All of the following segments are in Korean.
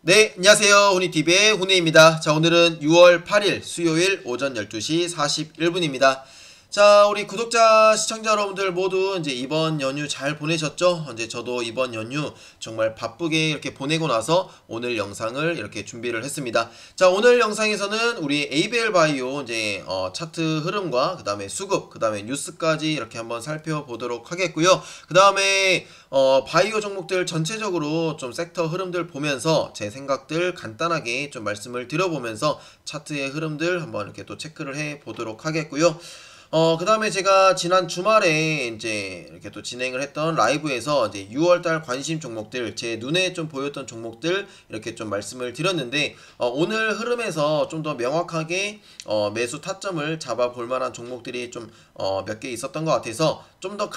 네, 안녕하세요. 훈이TV의 훈이입니다. 자, 오늘은 6월 8일 수요일 오전 12시 41분입니다. 자, 우리 구독자, 시청자 여러분들 모두 이제 이번 연휴 잘 보내셨죠? 이제 저도 이번 연휴 정말 바쁘게 이렇게 보내고 나서 오늘 영상을 이렇게 준비를 했습니다. 자, 오늘 영상에서는 우리 ABL 바이오 이제 차트 흐름과 그 다음에 수급, 그 다음에 뉴스까지 이렇게 한번 살펴보도록 하겠고요. 그 다음에 바이오 종목들 전체적으로 좀 섹터 흐름들 보면서 제 생각들 간단하게 좀 말씀을 드려보면서 차트의 흐름들 한번 이렇게 또 체크를 해 보도록 하겠고요. 그 다음에 제가 지난 주말에 이제 이렇게 또 진행을 했던 라이브에서 이제 6월달 관심 종목들, 제 눈에 좀 보였던 종목들 이렇게 좀 말씀을 드렸는데, 오늘 흐름에서 좀 더 명확하게 매수 타점을 잡아 볼 만한 종목들이 좀 몇 개 있었던 것 같아서 좀 더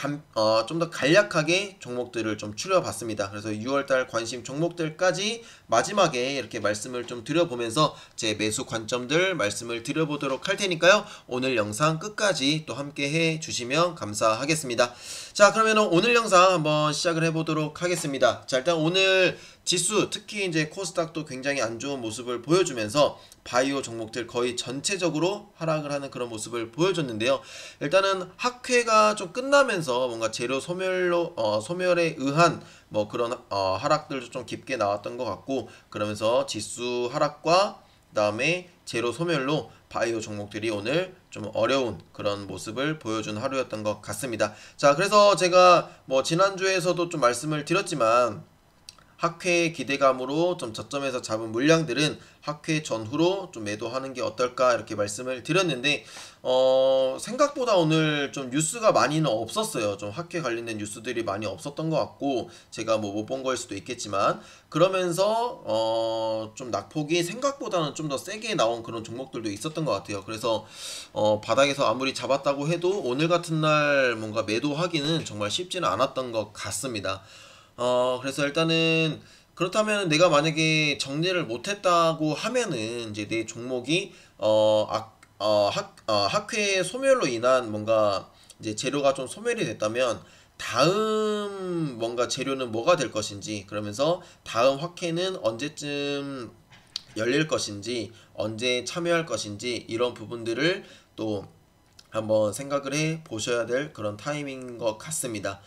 간략하게 종목들을 좀 추려봤습니다. 그래서 6월달 관심 종목들까지 마지막에 이렇게 말씀을 좀 드려보면서 제 매수 관점들 말씀을 드려보도록 할 테니까요. 오늘 영상 끝까지 또 함께 해 주시면 감사하겠습니다. 자, 그러면 오늘 영상 한번 시작을 해보도록 하겠습니다. 자, 일단 오늘 지수, 특히 이제 코스닥도 굉장히 안 좋은 모습을 보여주면서 바이오 종목들 거의 전체적으로 하락을 하는 그런 모습을 보여줬는데요. 일단은 학회가 좀 끝나면서 뭔가 재료 소멸에 의한 뭐 그런 하락들도 좀 깊게 나왔던 것 같고, 그러면서 지수 하락과 그 다음에 재료 소멸로 바이오 종목들이 오늘 좀 어려운 그런 모습을 보여준 하루였던 것 같습니다. 자, 그래서 제가 뭐 지난주에서도 좀 말씀을 드렸지만 학회 기대감으로 좀 저점에서 잡은 물량들은 학회 전후로 좀 매도하는 게 어떨까 이렇게 말씀을 드렸는데, 생각보다 오늘 좀 뉴스가 많이는 없었어요. 좀 학회 관련된 뉴스들이 많이 없었던 것 같고, 제가 뭐 못 본 거일 수도 있겠지만, 그러면서 좀 낙폭이 생각보다는 좀 더 세게 나온 그런 종목들도 있었던 것 같아요. 그래서 바닥에서 아무리 잡았다고 해도 오늘 같은 날 뭔가 매도하기는 정말 쉽지는 않았던 것 같습니다. 그래서 일단은 그렇다면 내가 만약에 정리를 못했다고 하면은 이제 내 종목이 학회 소멸로 인한 뭔가 이제 재료가 좀 소멸이 됐다면 다음 뭔가 재료는 뭐가 될 것인지, 그러면서 다음 학회는 언제쯤 열릴 것인지, 언제 참여할 것인지, 이런 부분들을 또 한번 생각을 해 보셔야 될 그런 타이밍인 것 같습니다.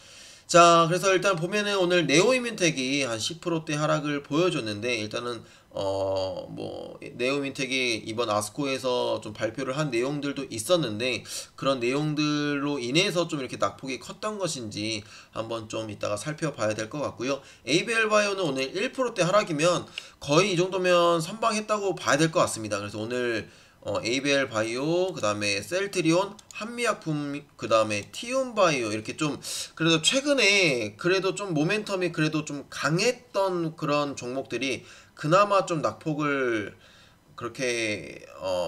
자, 그래서 일단 보면은 오늘 네오이민텍이 한 10%대 하락을 보여줬는데, 일단은 뭐 네오이민텍이 이번 아스코에서 좀 발표를 한 내용들도 있었는데, 그런 내용들로 인해서 좀 이렇게 낙폭이 컸던 것인지 한번 좀 이따가 살펴봐야 될 것 같고요. ABL 바이오는 오늘 1%대 하락이면 거의 이 정도면 선방했다고 봐야 될 것 같습니다. 그래서 오늘 ABL 바이오, 그 다음에 셀트리온, 한미약품, 그 다음에 티움바이오, 이렇게 좀 그래도 최근에 그래도 좀 모멘텀이 그래도 좀 강했던 그런 종목들이 그나마 좀 낙폭을 그렇게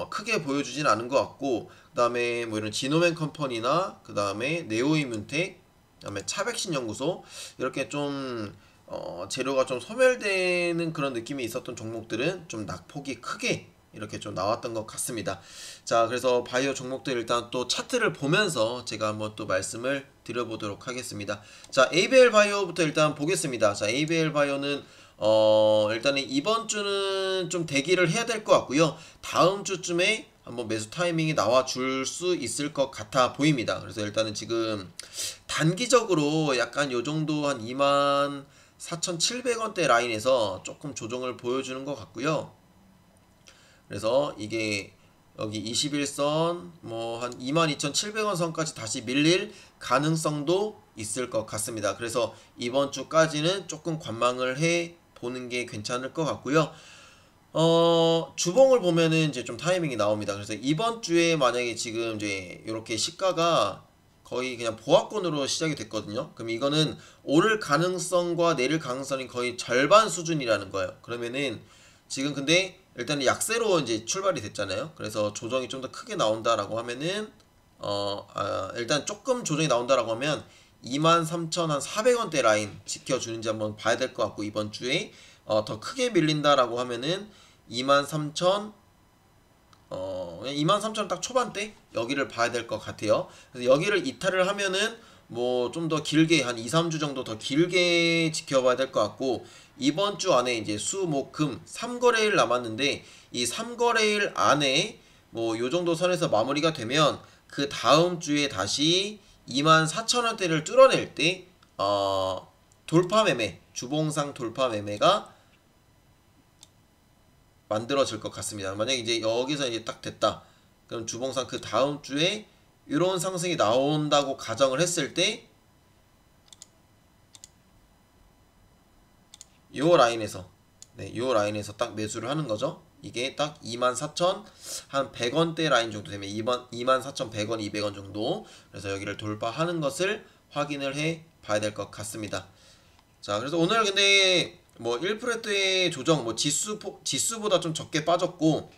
크게 보여주진 않은 것 같고, 그 다음에 뭐 이런 지노맨 컴퍼니나 그 다음에 네오이문텍, 그 다음에 차백신 연구소, 이렇게 좀 재료가 좀 소멸되는 그런 느낌이 있었던 종목들은 좀 낙폭이 크게 이렇게 좀 나왔던 것 같습니다. 자, 그래서 바이오 종목들 일단 또 차트를 보면서 제가 한번 또 말씀을 드려보도록 하겠습니다. 자, ABL 바이오부터 일단 보겠습니다. 자, ABL 바이오는 일단은 이번 주는 좀 대기를 해야 될 것 같고요. 다음 주쯤에 한번 매수 타이밍이 나와 줄 수 있을 것 같아 보입니다. 그래서 일단은 지금 단기적으로 약간 요 정도 한 24,700원대 라인에서 조금 조정을 보여주는 것 같고요. 그래서 이게 여기 21선 뭐 한 22,700원 선까지 다시 밀릴 가능성도 있을 것 같습니다. 그래서 이번 주까지는 조금 관망을 해 보는 게 괜찮을 것 같고요. 주봉을 보면은 이제 좀 타이밍이 나옵니다. 그래서 이번 주에 만약에 지금 이제 이렇게 시가가 거의 그냥 보합권으로 시작이 됐거든요. 그럼 이거는 오를 가능성과 내릴 가능성이 거의 절반 수준이라는 거예요. 그러면은 지금 근데 일단 약세로 이제 출발이 됐잖아요. 그래서 조정이 좀 더 크게 나온다라고 하면은 일단 조금 조정이 나온다라고 하면 23,400원대 라인 지켜주는지 한번 봐야 될 것 같고, 이번 주에 더 크게 밀린다라고 하면은 23,000 23,000원 딱 초반대 여기를 봐야 될 것 같아요. 그래서 여기를 이탈을 하면은 뭐 좀 더 길게 한 2, 3주 정도 더 길게 지켜봐야 될 것 같고, 이번 주 안에 이제 수, 목, 금 3거래일 남았는데 이 3거래일 안에 뭐 요 정도 선에서 마무리가 되면 그 다음 주에 다시 24,000원대를 뚫어낼 때 돌파 매매, 주봉상 돌파 매매가 만들어질 것 같습니다. 만약에 이제 여기서 이제 딱 됐다. 그럼 주봉상 그 다음 주에 이런 상승이 나온다고 가정을 했을 때 요 라인에서, 네, 요 라인에서 딱 매수를 하는 거죠. 이게 딱 24,000 한 100원대 라인 정도 되면 24,100원, 200원 정도. 그래서 여기를 돌파하는 것을 확인을 해 봐야 될 것 같습니다. 자, 그래서 오늘 근데 뭐 1%의 조정, 뭐 지수보다 좀 적게 빠졌고,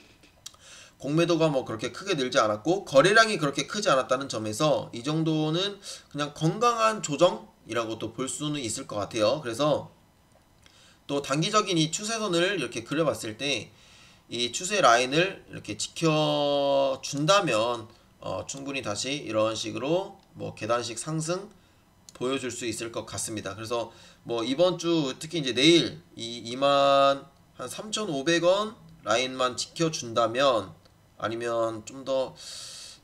공매도가 뭐 그렇게 크게 늘지 않았고, 거래량이 그렇게 크지 않았다는 점에서 이 정도는 그냥 건강한 조정이라고 또 볼 수는 있을 것 같아요. 그래서 또 단기적인 이 추세선을 이렇게 그려봤을 때 이 추세 라인을 이렇게 지켜준다면 충분히 다시 이런 식으로 뭐 계단식 상승 보여줄 수 있을 것 같습니다. 그래서 뭐 이번 주 특히 이제 내일 이 2만 한 3,500원 라인만 지켜준다면, 아니면 좀 더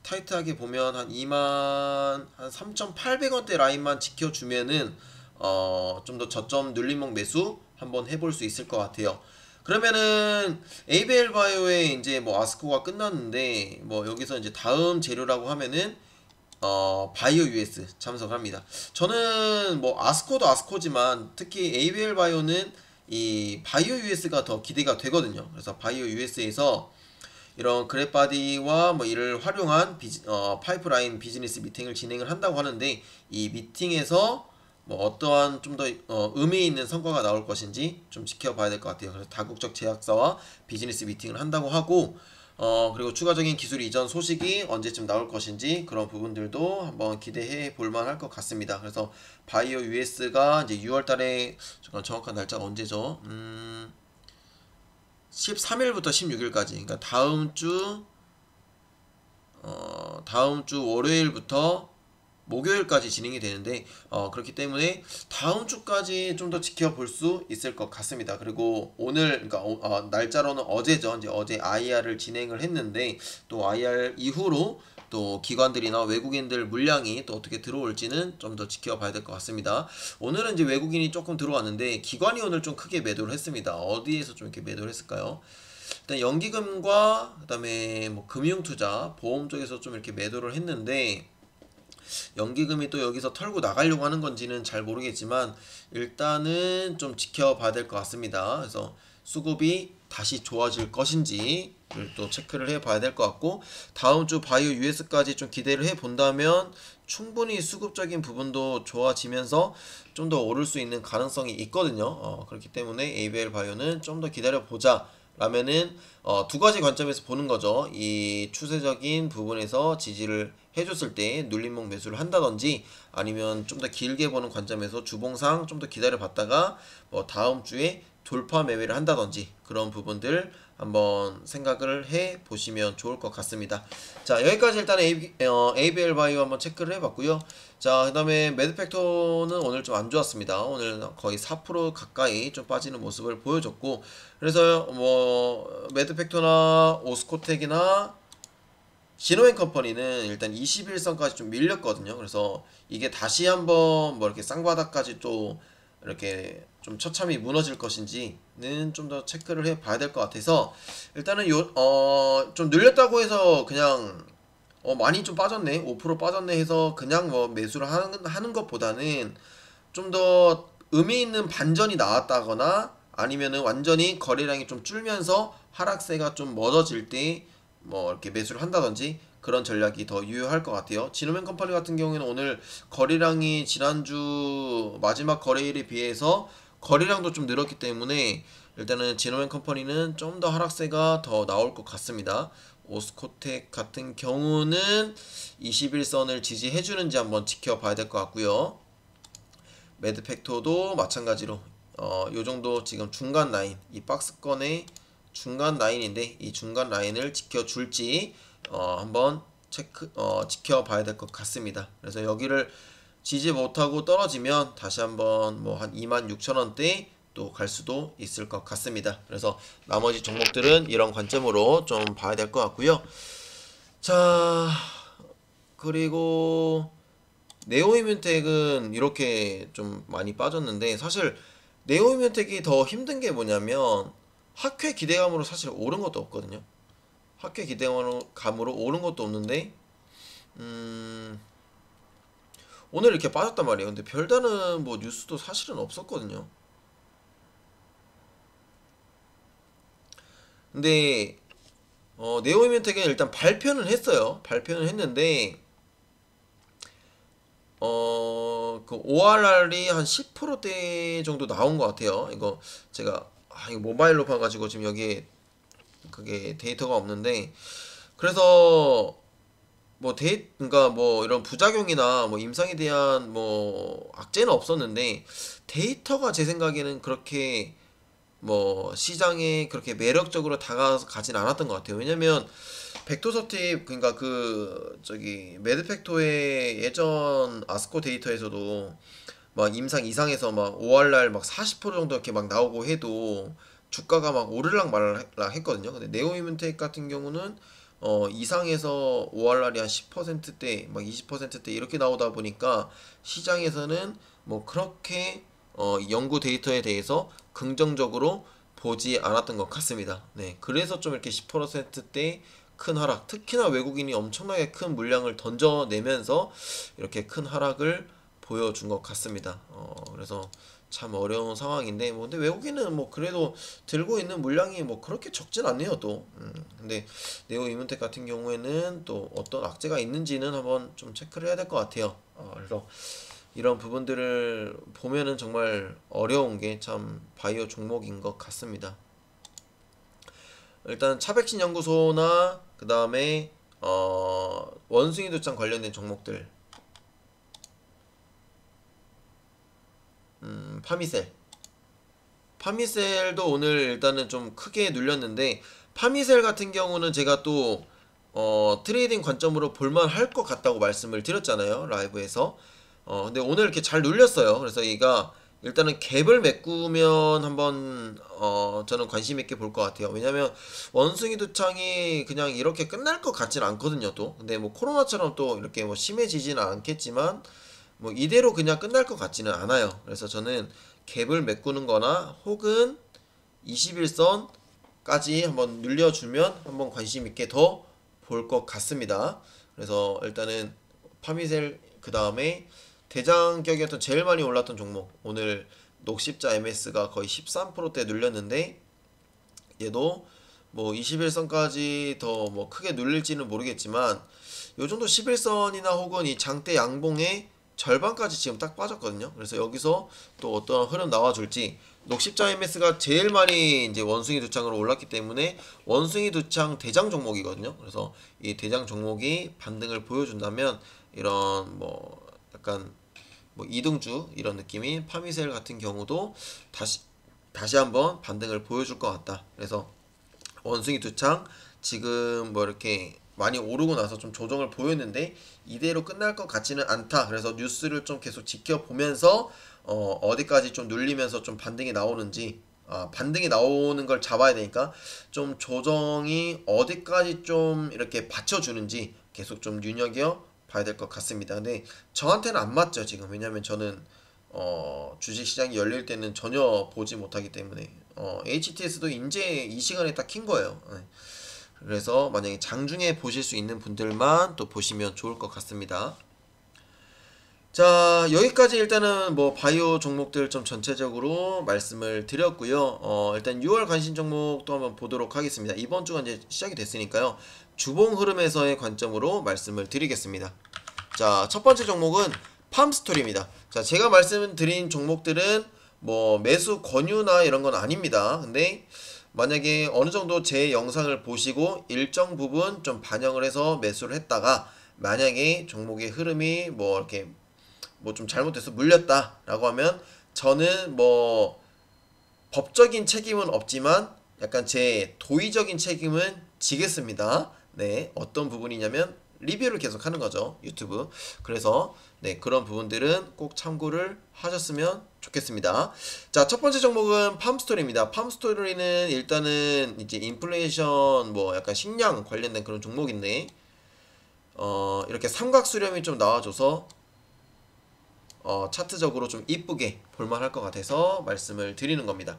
타이트하게 보면 한 2만 한 3,800원대 라인만 지켜주면은 좀 더 저점 눌림목 매수 한번 해볼 수 있을 것 같아요. 그러면은 ABL 바이오의 이제 뭐 아스코가 끝났는데, 뭐 여기서 이제 다음 재료라고 하면은 바이오 US 참석합니다. 저는 뭐 아스코도 아스코지만 특히 ABL 바이오는 이 바이오 US가 더 기대가 되거든요. 그래서 바이오 US에서 이런 그래바디와 뭐 이를 활용한 파이프라인 비즈니스 미팅을 진행을 한다고 하는데, 이 미팅에서 뭐 어떠한 좀 더 의미 있는 성과가 나올 것인지 좀 지켜봐야 될 것 같아요. 그래서 다국적 제약사와 비즈니스 미팅을 한다고 하고, 그리고 추가적인 기술 이전 소식이 언제쯤 나올 것인지 그런 부분들도 한번 기대해 볼 만할 것 같습니다. 그래서 바이오 US가 이제 6월 달에, 잠깐 정확한 날짜가 언제죠? 13일부터 16일까지, 그러니까 다음 주 월요일부터 목요일까지 진행이 되는데, 그렇기 때문에 다음 주까지 좀 더 지켜볼 수 있을 것 같습니다. 그리고 오늘, 그러니까 날짜로는 어제죠. 이제 어제 IR을 진행을 했는데, 또 IR 이후로 또 기관들이나 외국인들 물량이 또 어떻게 들어올지는 좀 더 지켜봐야 될 것 같습니다. 오늘은 이제 외국인이 조금 들어왔는데 기관이 오늘 좀 크게 매도를 했습니다. 어디에서 좀 이렇게 매도를 했을까요? 일단 연기금과 그다음에 뭐 금융투자, 보험 쪽에서 좀 이렇게 매도를 했는데, 연기금이 또 여기서 털고 나가려고 하는 건지는 잘 모르겠지만 일단은 좀 지켜봐야 될 것 같습니다. 그래서 수급이 다시 좋아질 것인지를 또 체크를 해봐야 될 것 같고, 다음 주 바이오 US까지 좀 기대를 해본다면 충분히 수급적인 부분도 좋아지면서 좀 더 오를 수 있는 가능성이 있거든요. 그렇기 때문에 ABL 바이오는 좀 더 기다려보자 라면은 두 가지 관점에서 보는 거죠. 이 추세적인 부분에서 지지를 해줬을 때 눌림목 매수를 한다든지, 아니면 좀 더 길게 보는 관점에서 주봉상 좀 더 기다려 봤다가 뭐 다음 주에 돌파 매매를 한다든지, 그런 부분들 한번 생각을 해 보시면 좋을 것 같습니다. 자, 여기까지 일단 ABL 바이오 한번 체크를 해 봤고요. 자, 그 다음에 매드팩토는 오늘 좀 안 좋았습니다. 오늘 거의 4% 가까이 좀 빠지는 모습을 보여줬고, 그래서 뭐 매드팩토나 오스코텍이나 진호앤컴퍼니는 일단 21선까지 좀 밀렸거든요. 그래서 이게 다시 한번 뭐 이렇게 쌍바닥까지 또 이렇게 좀 처참히 무너질 것인지는 좀 더 체크를 해 봐야 될 것 같아서, 일단은 좀 늘렸다고 해서 그냥 많이 좀 빠졌네, 5% 빠졌네 해서 그냥 뭐 매수를 하는 것보다는 좀 더 의미 있는 반전이 나왔다거나, 아니면은 완전히 거래량이 좀 줄면서 하락세가 좀 멎어질 때 뭐 이렇게 매수를 한다든지, 그런 전략이 더 유효할 것 같아요. 진호맨 컴퍼니 같은 경우에는 오늘 거래량이 지난주 마지막 거래일에 비해서 거래량도 좀 늘었기 때문에 일단은 진호맨 컴퍼니는 좀 더 하락세가 더 나올 것 같습니다. 오스코텍 같은 경우는 21선을 지지해주는지 한번 지켜봐야 될 것 같고요. 매드팩토도 마찬가지로 요 정도 지금 중간 라인, 이 박스권의 중간 라인인데 이 중간 라인을 지켜줄지 한번 지켜봐야 될 것 같습니다. 그래서 여기를 지지 못하고 떨어지면 다시 한번 뭐 한 26,000원대 또 갈 수도 있을 것 같습니다. 그래서 나머지 종목들은 이런 관점으로 좀 봐야 될 것 같고요. 자, 그리고 네오이뮤텍은 이렇게 좀 많이 빠졌는데, 사실 네오이뮤텍이 더 힘든 게 뭐냐면 학회 기대감으로 사실 오른 것도 없거든요. 학회 기대감으로 오른 것도 없는데 오늘 이렇게 빠졌단 말이에요. 근데 별다른 뭐 뉴스도 사실은 없었거든요. 근데 네오이뮤텍은 일단 발표는 했어요. 발표는 했는데 그 ORR이 한 10%대 정도 나온 것 같아요. 이거 제가 이거 모바일로 봐가지고 지금 여기에 그게 데이터가 없는데, 그래서 뭐 그러니까 뭐 이런 부작용이나 뭐 임상에 대한 뭐 악재는 없었는데, 데이터가 제 생각에는 그렇게 뭐 시장에 그렇게 매력적으로 다가가진 않았던 것 같아요. 왜냐면 벡토서팁, 그러니까 그 저기 매드팩토의 예전 아스코 데이터에서도 막 임상 이상에서 막 5월날 막 40% 정도 이렇게 막 나오고 해도 주가가 막 오르락 말락 했거든요. 근데 네오이문텍 같은 경우는 이상에서 5월날이 한 10%대 막 20%대 이렇게 나오다 보니까 시장에서는 뭐 그렇게 연구 데이터에 대해서 긍정적으로 보지 않았던 것 같습니다. 네, 그래서 좀 이렇게 10%대 큰 하락, 특히나 외국인이 엄청나게 큰 물량을 던져내면서 이렇게 큰 하락을 보여준 것 같습니다. 그래서 참 어려운 상황인데, 뭐 근데 외국인은 뭐 그래도 들고 있는 물량이 뭐 그렇게 적진 않네요 또. 근데 네오 이문텍 같은 경우에는 또 어떤 악재가 있는지는 한번 좀 체크를 해야 될 것 같아요. 그래서 이런 부분들을 보면은 정말 어려운 게 참 바이오 종목인 것 같습니다. 일단 차백신 연구소나 그 다음에 원숭이 도장 관련된 종목들, 파미셀. 파미셀도 오늘 일단은 좀 크게 눌렸는데, 파미셀 같은 경우는 제가 또 트레이딩 관점으로 볼만 할 것 같다고 말씀을 드렸잖아요, 라이브에서. 근데 오늘 이렇게 잘 눌렸어요. 그래서 얘가 일단은 갭을 메꾸면 한번 저는 관심 있게 볼 것 같아요. 왜냐면 원숭이 두창이 그냥 이렇게 끝날 것 같진 않거든요 또. 근데 뭐 코로나처럼 또 이렇게 뭐 심해지지는 않겠지만 뭐 이대로 그냥 끝날 것 같지는 않아요. 그래서 저는 갭을 메꾸는 거나 혹은 21선까지 한번 눌려주면 한번 관심 있게 더 볼 것 같습니다. 그래서 일단은 파미셀, 그 다음에 대장격이었던 제일 많이 올랐던 종목, 오늘 녹십자 MS가 거의 13%대 눌렸는데, 얘도 뭐 21선까지 더 뭐 크게 눌릴지는 모르겠지만 요 정도 11선이나 혹은 이 장대 양봉의 절반까지 지금 딱 빠졌거든요. 그래서 여기서 또 어떤 흐름 나와줄지. 녹십자 MS가 제일 많이 이제 원숭이 두창으로 올랐기 때문에 원숭이 두창 대장 종목이거든요. 그래서 이 대장 종목이 반등을 보여준다면 이런 뭐 약간 뭐 이등주 이런 느낌인 파미셀 같은 경우도 다시 한번 반등을 보여줄 것 같다. 그래서 원숭이 두창 지금 뭐 이렇게 많이 오르고 나서 좀 조정을 보였는데 이대로 끝날 것 같지는 않다. 그래서 뉴스를 좀 계속 지켜보면서 어디까지 좀 눌리면서 좀 반등이 나오는지, 반등이 나오는 걸 잡아야 되니까 좀 조정이 어디까지 좀 이렇게 받쳐주는지 계속 좀 눈여겨 봐야 될 것 같습니다. 근데 저한테는 안 맞죠 지금. 왜냐면 저는 주식시장이 열릴 때는 전혀 보지 못하기 때문에 HTS도 이제 이 시간에 딱 킨 거예요. 네. 그래서 만약에 장중에 보실 수 있는 분들만 또 보시면 좋을 것 같습니다. 자, 여기까지 일단은 뭐 바이오 종목들 좀 전체적으로 말씀을 드렸고요. 일단 6월 관심 종목도 한번 보도록 하겠습니다. 이번 주가 이제 시작이 됐으니까요. 주봉 흐름에서의 관점으로 말씀을 드리겠습니다. 자, 첫 번째 종목은 팜스토리입니다. 자, 제가 말씀드린 종목들은 뭐 매수 권유나 이런 건 아닙니다. 근데 만약에 어느 정도 제 영상을 보시고 일정 부분 좀 반영을 해서 매수를 했다가 만약에 종목의 흐름이 뭐 이렇게 뭐 좀 잘못돼서 물렸다라고 하면 저는 뭐 법적인 책임은 없지만 약간 제 도의적인 책임은 지겠습니다. 네, 어떤 부분이냐면 리뷰를 계속 하는 거죠, 유튜브. 그래서 네, 그런 부분들은 꼭 참고를 하셨으면 좋겠습니다. 자, 첫 번째 종목은 팜스토리입니다. 팜스토리는 일단은 이제 인플레이션 뭐 약간 식량 관련된 그런 종목인데 이렇게 삼각 수렴이 좀 나와줘서 차트적으로 좀 이쁘게 볼만할 것 같아서 말씀을 드리는 겁니다.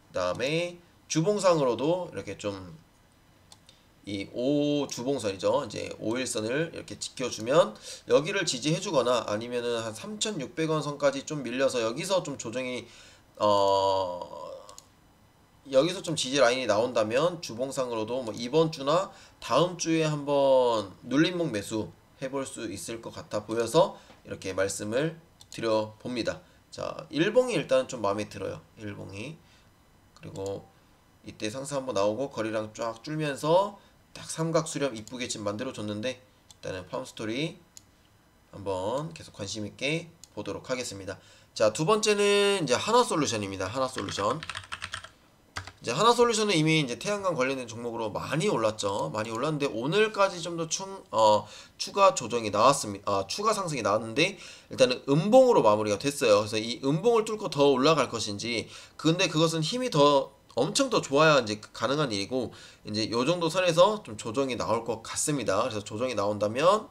그 다음에 주봉상으로도 이렇게 좀 이 5 주봉선이죠. 이제 5일선을 이렇게 지켜주면 여기를 지지해주거나 아니면은 한 3,600원 선까지 좀 밀려서 여기서 좀 조정이 여기서 좀 지지 라인이 나온다면 주봉상으로도 뭐 이번 주나 다음 주에 한번 눌림목 매수 해볼 수 있을 것 같아 보여서 이렇게 말씀을 드려 봅니다. 자, 일봉이 일단 좀 마음에 들어요. 일봉이. 그리고 이때 상승 한번 나오고 거리랑 쫙 줄면서 딱 삼각 수렴 이쁘게 지금 만들어 줬는데 일단은 팜스토리 한번 계속 관심 있게 보도록 하겠습니다. 자, 두 번째는 이제 하나솔루션입니다. 하나솔루션. 이제 하나솔루션은 이미 이제 태양광 관련된 종목으로 많이 올랐죠. 많이 올랐는데 오늘까지 좀 더 추가 조정이 나왔습니다. 추가 상승이 나왔는데 일단은 음봉으로 마무리가 됐어요. 그래서 이 음봉을 뚫고 더 올라갈 것인지, 근데 그것은 힘이 더 엄청 더 좋아야 이제 가능한 일이고, 이제 요 정도 선에서 좀 조정이 나올 것 같습니다. 그래서 조정이 나온다면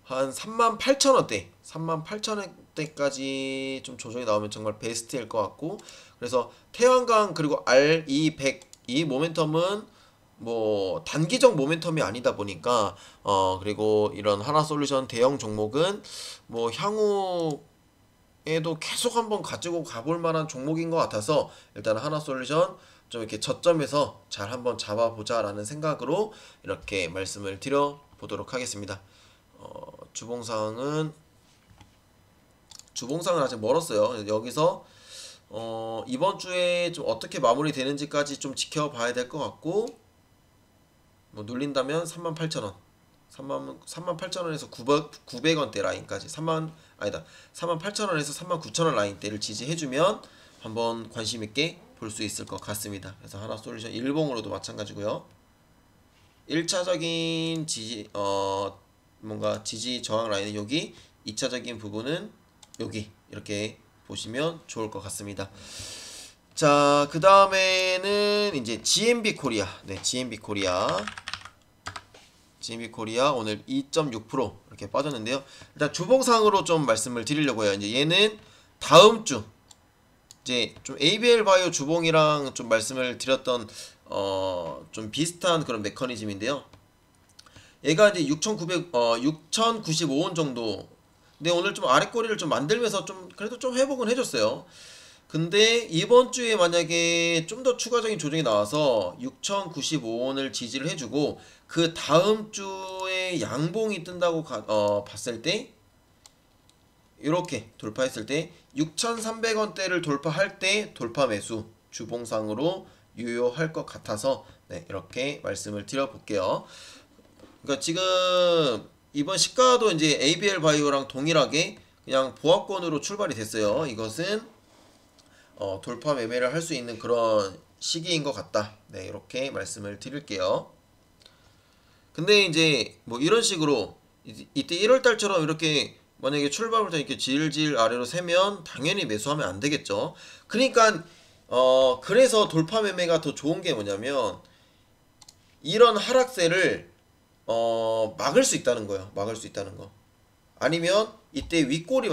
한 38,000원대 38,000원대까지 좀 조정이 나오면 정말 베스트일 것 같고, 그래서 태양광 그리고 RE100 이 모멘텀은 뭐 단기적 모멘텀이 아니다 보니까 그리고 이런 하나솔루션 대형 종목은 뭐 향후에도 계속 한번 가지고 가볼 만한 종목인 것 같아서 일단 하나솔루션 좀 이렇게 저점에서 잘 한번 잡아보자 라는 생각으로 이렇게 말씀을 드려 보도록 하겠습니다. 주봉상은 아직 멀었어요. 여기서 이번 주에 좀 어떻게 마무리 되는지까지 좀 지켜봐야 될 것 같고, 뭐 눌린다면 38,000원 38,000원에서 900원대 라인까지 38,000원에서 39,000원 라인대를 지지해주면 한번 관심있게 볼 수 있을 것 같습니다. 그래서 하나솔루션 일봉으로도 마찬가지고요. 1차적인 지지 뭔가 지지 저항 라인은 여기, 2차적인 부분은 여기 이렇게 보시면 좋을 것 같습니다. 자, 그 다음에는 이제 GMB 코리아. 네, GMB 코리아 오늘 2.6% 이렇게 빠졌는데요. 일단 주봉상으로 좀 말씀을 드리려고 해요. 이제 얘는 다음 주 이제 좀 ABL 바이오 주봉이랑 좀 말씀을 드렸던 좀 비슷한 그런 메커니즘인데요. 얘가 이제 6,095원 정도. 근데 오늘 좀 아랫꼬리를 좀 만들면서 좀 그래도 좀 회복은 해줬어요. 근데 이번 주에 만약에 좀 더 추가적인 조정이 나와서 6,095원을 지지를 해주고 그 다음 주에 양봉이 뜬다고 봤을 때, 이렇게 돌파했을 때 6,300원대를 돌파할 때 돌파 매수 주봉상으로 유효할 것 같아서 네, 이렇게 말씀을 드려볼게요. 그러니까 지금 이번 시가도 이제 ABL 바이오랑 동일하게 그냥 보합권으로 출발이 됐어요. 이것은 돌파 매매를 할 수 있는 그런 시기인 것 같다. 네, 이렇게 말씀을 드릴게요. 근데 이제 뭐 이런 식으로 이때 1월달처럼 이렇게 만약에 출발부터 이렇게 질질 아래로 세면 당연히 매수하면 안 되겠죠. 그러니까 그래서 돌파 매매가 더 좋은 게 뭐냐면 이런 하락세를 막을 수 있다는 거예요. 막을 수 있다는 거. 아니면 이때 윗골이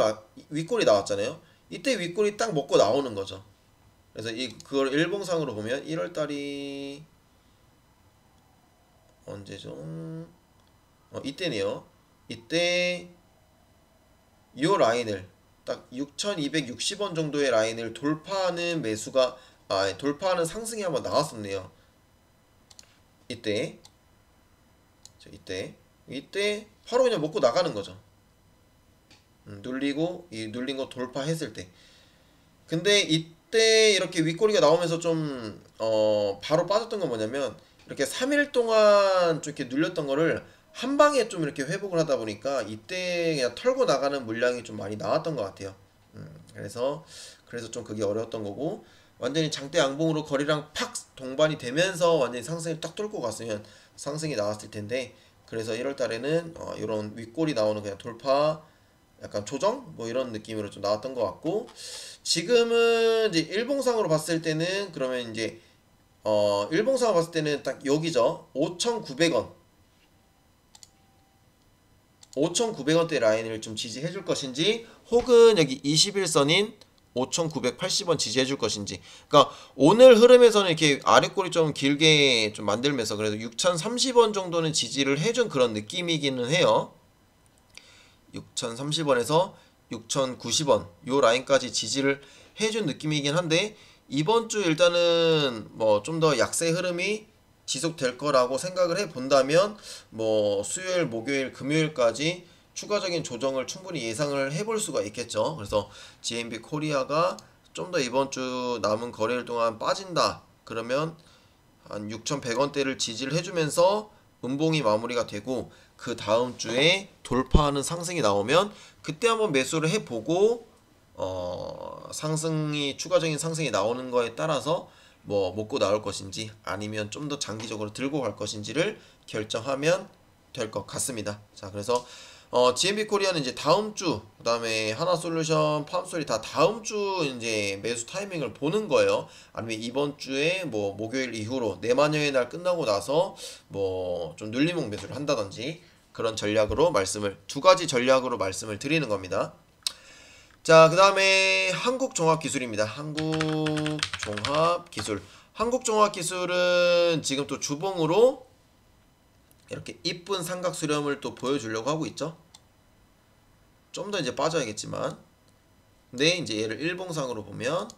나왔잖아요. 이때 윗골이 딱 먹고 나오는 거죠. 그래서 그걸 일봉상으로 보면 1월달이 언제죠? 이때네요. 이때 요 라인을 딱 6,260원 정도의 라인을 돌파하는 매수가 돌파하는 상승이 한번 나왔었네요. 이때 바로 그냥 먹고 나가는 거죠. 눌리고 이 눌린 거 돌파했을 때. 근데 이때 이렇게 윗꼬리가 나오면서 좀 바로 빠졌던 건 뭐냐면 이렇게 3일 동안 좀 이렇게 눌렸던 거를 한 방에 좀 이렇게 회복을 하다 보니까 이때 그냥 털고 나가는 물량이 좀 많이 나왔던 것 같아요. 그래서 좀 그게 어려웠던 거고, 완전히 장대 양봉으로 거리랑 팍 동반이 되면서 완전히 상승이 딱 뚫고 갔으면 상승이 나왔을 텐데 그래서 1월 달에는 이런 윗골이 나오는 그냥 돌파 약간 조정 뭐 이런 느낌으로 좀 나왔던 것 같고, 지금은 이제 일봉상으로 봤을 때는 그러면 이제 일봉상으로 봤을 때는 딱 여기죠. 5,900원 5,900원대 라인을 좀 지지해 줄 것인지, 혹은 여기 21선인 5,980원 지지해 줄 것인지. 그러니까 오늘 흐름에서는 이렇게 아랫골이 좀 길게 좀 만들면서 그래도 6,030원 정도는 지지를 해준 그런 느낌이기는 해요. 6,030원에서 6,090원 요 라인까지 지지를 해준 느낌이긴 한데, 이번 주 일단은 뭐 좀 더 약세 흐름이 지속될 거라고 생각을 해 본다면, 뭐 수요일, 목요일, 금요일까지 추가적인 조정을 충분히 예상을 해볼 수가 있겠죠. 그래서 GMB 코리아가 좀 더 이번 주 남은 거래일 동안 빠진다 그러면 한 6,100원대를 지지를 해주면서 음봉이 마무리가 되고, 그 다음 주에 돌파하는 상승이 나오면 그때 한번 매수를 해보고, 상승이 추가적인 상승이 나오는 거에 따라서 뭐 먹고 나올 것인지 아니면 좀 더 장기적으로 들고 갈 것인지를 결정하면 될 것 같습니다. 자, 그래서 GMB 코리아는 이제 다음 주, 그다음에 하나솔루션, 팜솔이 다 다음 주 이제 매수 타이밍을 보는 거예요. 아니면 이번 주에 뭐 목요일 이후로 내마녀의 날 끝나고 나서 뭐 좀 눌림목 매수를 한다든지, 그런 전략으로 두 가지 전략으로 말씀을 드리는 겁니다. 자, 그 다음에 한국종합기술입니다. 한국종합기술. 한국종합기술은 지금 또 주봉으로 이렇게 이쁜 삼각 수렴을 또 보여주려고 하고 있죠. 좀 더 이제 빠져야겠지만, 근데 이제 얘를 일봉상으로 보면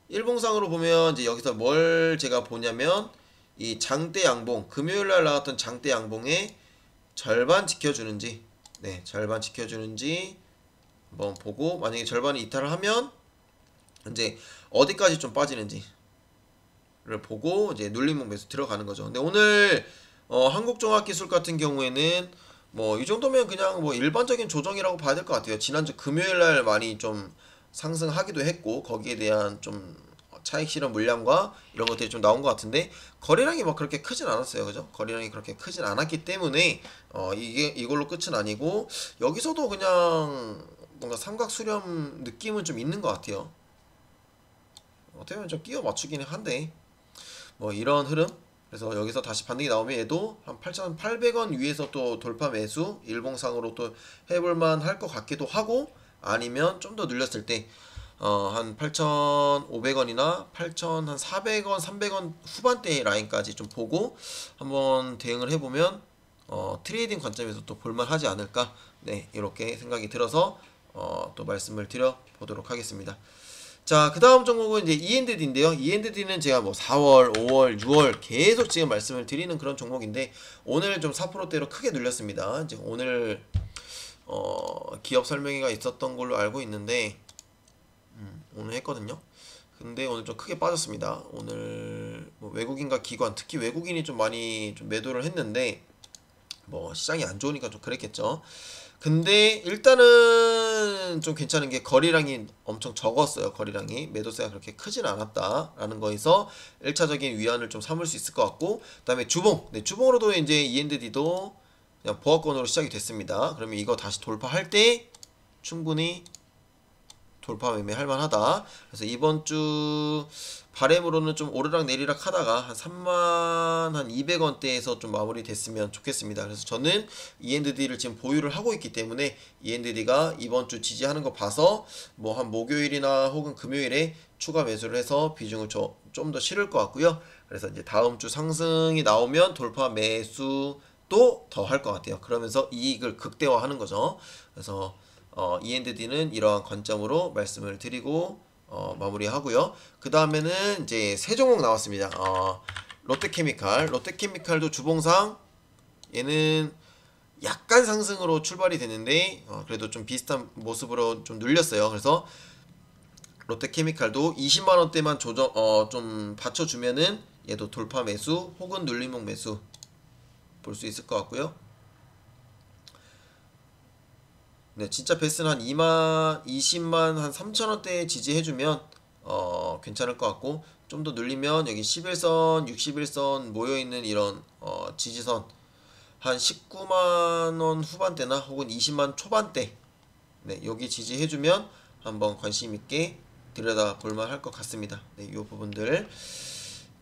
이제 여기서 뭘 제가 보냐면, 이 장대 양봉, 금요일날 나왔던 장대 양봉의 절반 지켜주는지, 네, 절반 지켜주는지 한번 보고, 만약에 절반이 이탈을 하면 이제 어디까지 좀 빠지는지를 보고 이제 눌림목 매수 들어가는 거죠. 근데 오늘 한국종합기술 같은 경우에는 뭐 이 정도면 그냥 뭐 일반적인 조정이라고 봐야 될 것 같아요. 지난주 금요일날 많이 좀 상승하기도 했고, 거기에 대한 좀 차익 실현 물량과 이런 것들이 좀 나온 것 같은데, 거래량이 막 그렇게 크진 않았어요. 그죠? 거래량이 그렇게 크진 않았기 때문에 이걸로 끝은 아니고, 여기서도 그냥 뭔가 삼각 수렴 느낌은 좀 있는 것 같아요. 어떻게 보면 좀 끼워 맞추기는 한데, 뭐 이런 흐름. 그래서 여기서 다시 반등이 나오면 얘도 한 8,800원 위에서 또 돌파 매수 일봉상으로 또 해볼만 할 것 같기도 하고, 아니면 좀 더 늘렸을 때 한 8,500원이나 8,400원, 300원 후반대 라인까지 좀 보고 한번 대응을 해보면 트레이딩 관점에서 또 볼만하지 않을까, 네, 이렇게 생각이 들어서 또 말씀을 드려보도록 하겠습니다. 자, 그 다음 종목은 이제 E&D인데요. E&D는 제가 뭐 4월, 5월, 6월 계속 지금 말씀을 드리는 그런 종목인데, 오늘 좀 4%대로 크게 눌렸습니다. 이제 오늘 기업 설명회가 있었던 걸로 알고 있는데, 오늘 했거든요. 근데 오늘 좀 크게 빠졌습니다. 오늘 뭐 외국인과 기관, 특히 외국인이 좀 많이 좀 매도를 했는데, 뭐 시장이 안 좋으니까 좀 그랬겠죠. 근데 일단은 좀 괜찮은 게 거래량이 엄청 적었어요. 거래량이 매도세가 그렇게 크진 않았다라는 거에서 1차적인 위안을 좀 삼을 수 있을 것 같고, 그 다음에 주봉, 네, 주봉으로도 이제 E&D도 그냥 보합권으로 시작이 됐습니다. 그러면 이거 다시 돌파할 때 충분히 돌파 매매 할 만하다. 그래서 이번 주 바램으로는 좀 오르락 내리락 하다가 한 3만 한 200원대에서 좀 마무리 됐으면 좋겠습니다. 그래서 저는 E&D를 지금 보유를 하고 있기 때문에 E&D가 이번 주 지지하는 거 봐서 뭐 한 목요일이나 혹은 금요일에 추가 매수를 해서 비중을 좀 더 실을 것 같고요. 그래서 이제 다음 주 상승이 나오면 돌파 매수 또 더 할 것 같아요. 그러면서 이익을 극대화하는 거죠. 그래서 E&D는 이러한 관점으로 말씀을 드리고 마무리하고요. 그 다음에는 이제 세 종목 나왔습니다. 롯데케미칼. 롯데케미칼도 주봉상 얘는 약간 상승으로 출발이 됐는데 그래도 좀 비슷한 모습으로 좀 눌렸어요. 그래서 롯데케미칼도 20만원대만 좀 받쳐주면은 얘도 돌파 매수 혹은 눌림목 매수 볼 수 있을 것 같고요. 네, 진짜 베스트는 한 20만 한 3천원대에 지지해주면 괜찮을 것 같고, 좀 더 늘리면 여기 11선, 61선 모여있는 이런 지지선 한 19만원 후반대나 혹은 20만 초반대, 네, 여기 지지해주면 한번 관심있게 들여다 볼만 할 것 같습니다. 네, 이 부분들.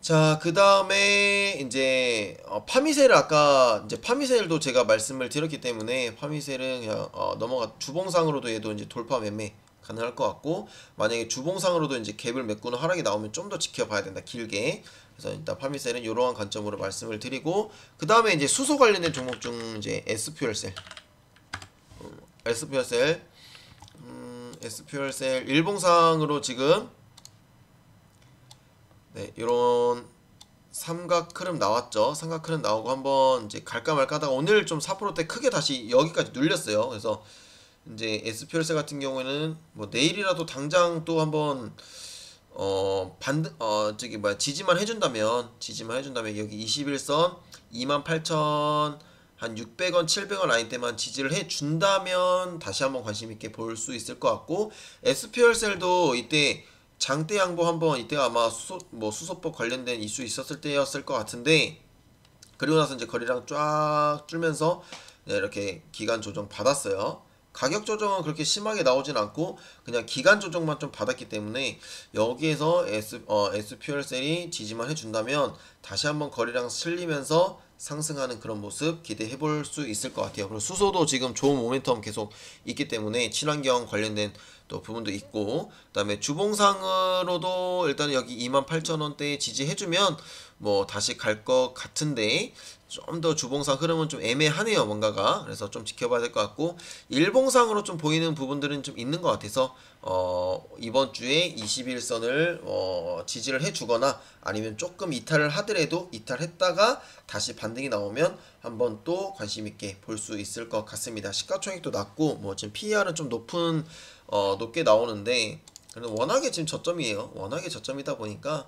자, 그 다음에 이제 파미셀을 아까 이제 파미셀도 제가 말씀을 드렸기 때문에 파미셀은 그냥 넘어가 주봉상으로도 얘도 이제 돌파 매매 가능할 것 같고, 만약에 주봉상으로도 이제 갭을 메꾸는 하락이 나오면 좀 더 지켜봐야 된다, 길게. 그래서 일단 파미셀은 이러한 관점으로 말씀을 드리고, 그 다음에 이제 수소 관련된 종목 중 이제 S퓨얼셀, S퓨얼셀 일봉상으로 지금 네, 요런 삼각 흐름 나왔죠. 삼각 흐름 나오고 한번 이제 갈까 말까 하다가 오늘 좀 4%대 크게 다시 여기까지 눌렸어요. 그래서 이제 S퓨얼셀 같은 경우에는 뭐 내일이라도 당장 또 한번 저기 뭐야 지지만 해준다면 여기 21선 28,000 한 600원 700원 라인 때만 지지를 해준다면 다시 한번 관심있게 볼 수 있을 것 같고, S퓨얼셀도 이때 장대 양보 한번, 이때가 아마 수소법 관련된 이슈 있었을 때였을 것 같은데, 그리고 나서 이제 거리랑 쫙 줄면서 네, 이렇게 기간 조정 받았어요. 가격 조정은 그렇게 심하게 나오진 않고 그냥 기간 조정만 좀 받았기 때문에 여기에서 S퓨얼셀이 지지만 해준다면 다시 한번 거리랑 실리면서 상승하는 그런 모습 기대해 볼 수 있을 것 같아요. 그리고 수소도 지금 좋은 모멘텀 계속 있기 때문에 친환경 관련된 또 부분도 있고, 그 다음에 주봉상으로도 일단 여기 28,000원대에 지지해주면 뭐 다시 갈 것 같은데, 좀 더 주봉상 흐름은 좀 애매하네요, 뭔가가. 그래서 좀 지켜봐야 될 것 같고, 일봉상으로 좀 보이는 부분들은 좀 있는 것 같아서 이번 주에 21선을 지지를 해주거나 아니면 조금 이탈을 하더라도 이탈했다가 다시 반등이 나오면 한번 또 관심있게 볼 수 있을 것 같습니다. 시가총액도 낮고 뭐 지금 PER은 좀 높게 나오는데, 그래도 워낙에 지금 저점이에요. 워낙에 저점이다 보니까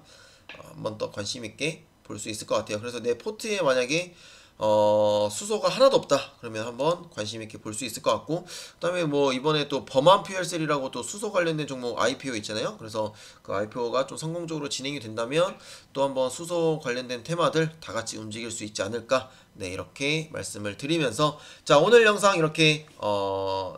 한번 더 관심있게 볼 수 있을 것 같아요. 그래서 내 포트에 만약에 수소가 하나도 없다 그러면 한번 관심있게 볼 수 있을 것 같고, 그 다음에 뭐 이번에 또 범한 퓨얼셀이라고 또 수소 관련된 종목 IPO 있잖아요. 그래서 그 IPO가 좀 성공적으로 진행이 된다면 또 한번 수소 관련된 테마들 다 같이 움직일 수 있지 않을까, 네, 이렇게 말씀을 드리면서, 자, 오늘 영상 이렇게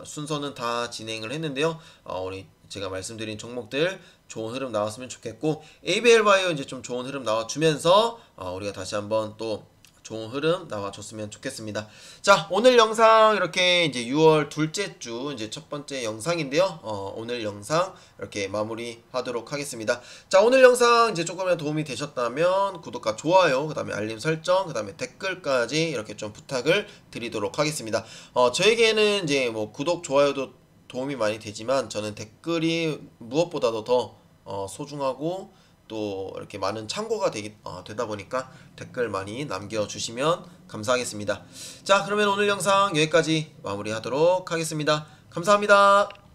순서는 다 진행을 했는데요. 우리 제가 말씀드린 종목들 좋은 흐름 나왔으면 좋겠고, ABL 바이오 이제 좀 좋은 흐름 나와주면서 우리가 다시 한번 또 좋은 흐름 나와줬으면 좋겠습니다. 자, 오늘 영상 이렇게 이제 6월 둘째 주 이제 첫 번째 영상인데요. 오늘 영상 이렇게 마무리하도록 하겠습니다. 자, 오늘 영상 이제 조금이라도 도움이 되셨다면 구독과 좋아요, 그 다음에 알림 설정, 그 다음에 댓글까지 이렇게 좀 부탁을 드리도록 하겠습니다. 저에게는 이제 뭐 구독, 좋아요도 도움이 많이 되지만 저는 댓글이 무엇보다도 더 소중하고 또 이렇게 많은 참고가 되다 보니까 댓글 많이 남겨주시면 감사하겠습니다. 자, 그러면 오늘 영상 여기까지 마무리하도록 하겠습니다. 감사합니다.